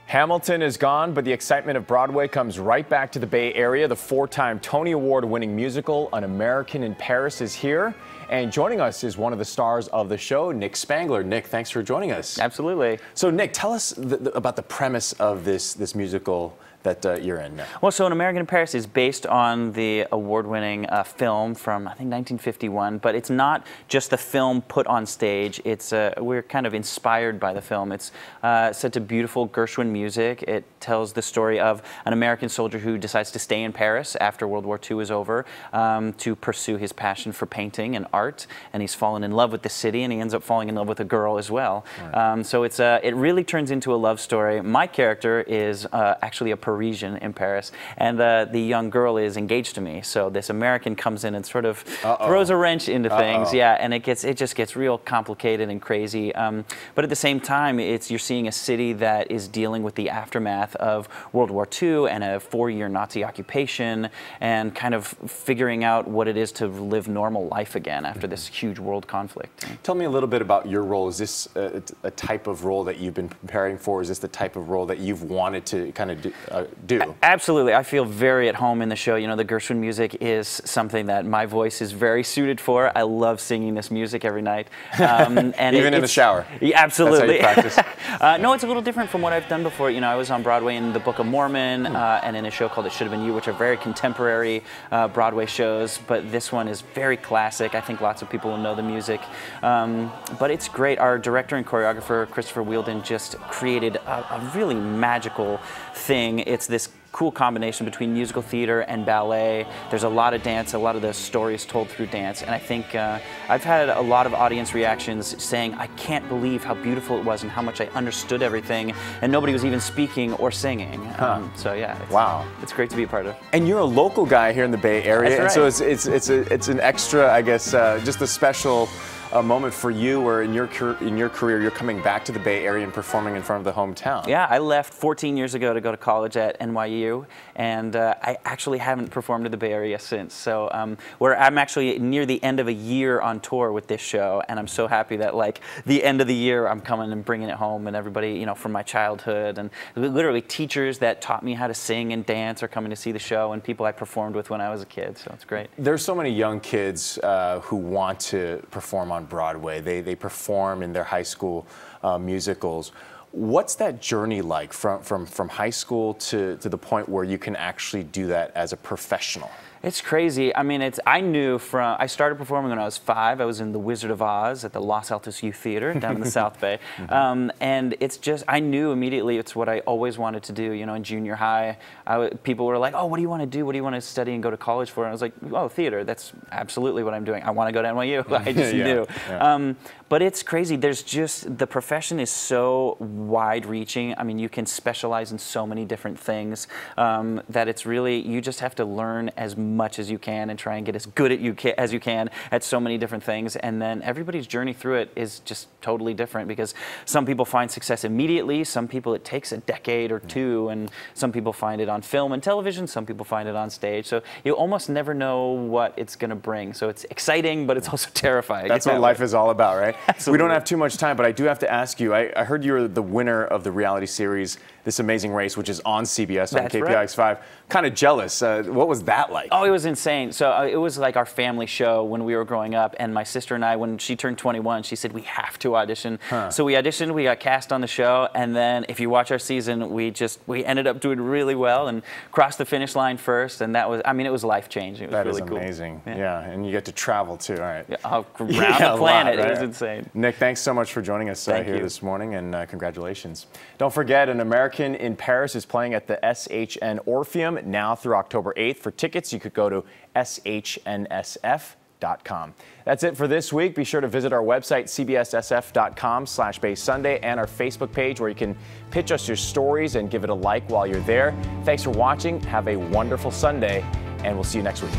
Hamilton is gone, but the excitement of Broadway comes right back to the Bay Area. The four-time Tony Award-winning musical, An American in Paris, is here. And joining us is one of the stars of the show, Nick Spangler. Nick, thanks for joining us. Absolutely. So, Nick, tell us about the premise of this musical that you're in now. Well, so An American in Paris is based on the award-winning film from, I think, 1951, but it's not just the film put on stage. It's we're kind of inspired by the film. It's set to beautiful Gershwin music. It tells the story of an American soldier who decides to stay in Paris after World War II is over to pursue his passion for painting and art, and he's fallen in love with the city, and he ends up falling in love with a girl as well. Right. So it really turns into a love story. My character is actually a Parisian in Paris, and the young girl is engaged to me. So this American comes in and sort of throws a wrench into things, yeah, and it just gets real complicated and crazy. But at the same time, you're seeing a city that is dealing with the aftermath of World War II and a 4-year Nazi occupation, and kind of figuring out what it is to live normal life again after this huge world conflict. Tell me a little bit about your role. Is this a type of role that you've been preparing for? Is this the type of role that you've wanted to kind of do? Absolutely. I feel very at home in the show. You know, the Gershwin music is something that my voice is very suited for. I love singing this music every night. And even in the shower? Yeah, absolutely. That's how you practice? No, it's a little different from what I've done before. You know, I was on Broadway in The Book of Mormon and in a show called It Should Have Been You, which are very contemporary Broadway shows, but this one is very classic. I think lots of people will know the music. But it's great. Our director and choreographer, Christopher Wheeldon, just created a really magical thing. It's this cool combination between musical theater and ballet. There's a lot of dance, a lot of the story is told through dance, and I think I've had a lot of audience reactions saying, I can't believe how beautiful it was and how much I understood everything, and nobody was even speaking or singing. So yeah, it's great to be a part of. And you're a local guy here in the Bay Area, That's right. And so it's an extra, I guess, just a special moment for you, where in your career you're coming back to the Bay Area and performing in front of the hometown. Yeah, I left 14 years ago to go to college at NYU, and I actually haven't performed in the Bay Area since. So I'm actually near the end of a year on tour with this show, and I'm so happy that like the end of the year I'm coming and bringing it home, and everybody, you know, from my childhood, and literally teachers that taught me how to sing and dance are coming to see the show, and people I performed with when I was a kid. So it's great. There's so many young kids who want to perform on Broadway. They perform in their high school musicals. What's that journey like from high school to the point where you can actually do that as a professional? It's crazy. I mean, I started performing when I was 5. I was in The Wizard of Oz at the Los Altos Youth Theater down in the South Bay. And it's just, I knew immediately it's what I always wanted to do. You know, in junior high, people were like, oh, what do you want to do? What do you want to study and go to college for? And I was like, oh, theater. That's absolutely what I'm doing. I want to go to NYU. I just knew. Yeah. But it's crazy. There's just, the profession is so wide-reaching. I mean, you can specialize in so many different things that it's really, you just have to learn as much as you can and try and get as good as you can at so many different things. And then everybody's journey through it is just totally different, because some people find success immediately, some people it takes a decade or two, and some people find it on film and television, some people find it on stage. So you almost never know what it's going to bring. So it's exciting, but it's also terrifying. That's what life is all about, right? Absolutely. We don't have too much time, but I do have to ask you, I heard you're the winner of the reality series This Amazing Race, which is on CBS, on KPIX 5. Kind of jealous. What was that like? Oh, it was insane. So it was like our family show when we were growing up, and my sister and I, when she turned 21, she said, we have to audition. So we auditioned, we got cast on the show, and then if you watch our season, we ended up doing really well and crossed the finish line first, and that was, I mean, it was life-changing. It was really cool. That is amazing. Yeah, and you get to travel too, all right. Yeah, around the planet, right? It was insane. Nick, thanks so much for joining us here this morning, and congratulations. Don't forget, An American in Paris is playing at the SHN Orpheum now through October 8th. For tickets, you could go to shnsf.com. That's it for this week. Be sure to visit our website, cbssf.com/BaySunday, and our Facebook page, where you can pitch us your stories and give it a like while you're there. Thanks for watching. Have a wonderful Sunday, and we'll see you next week.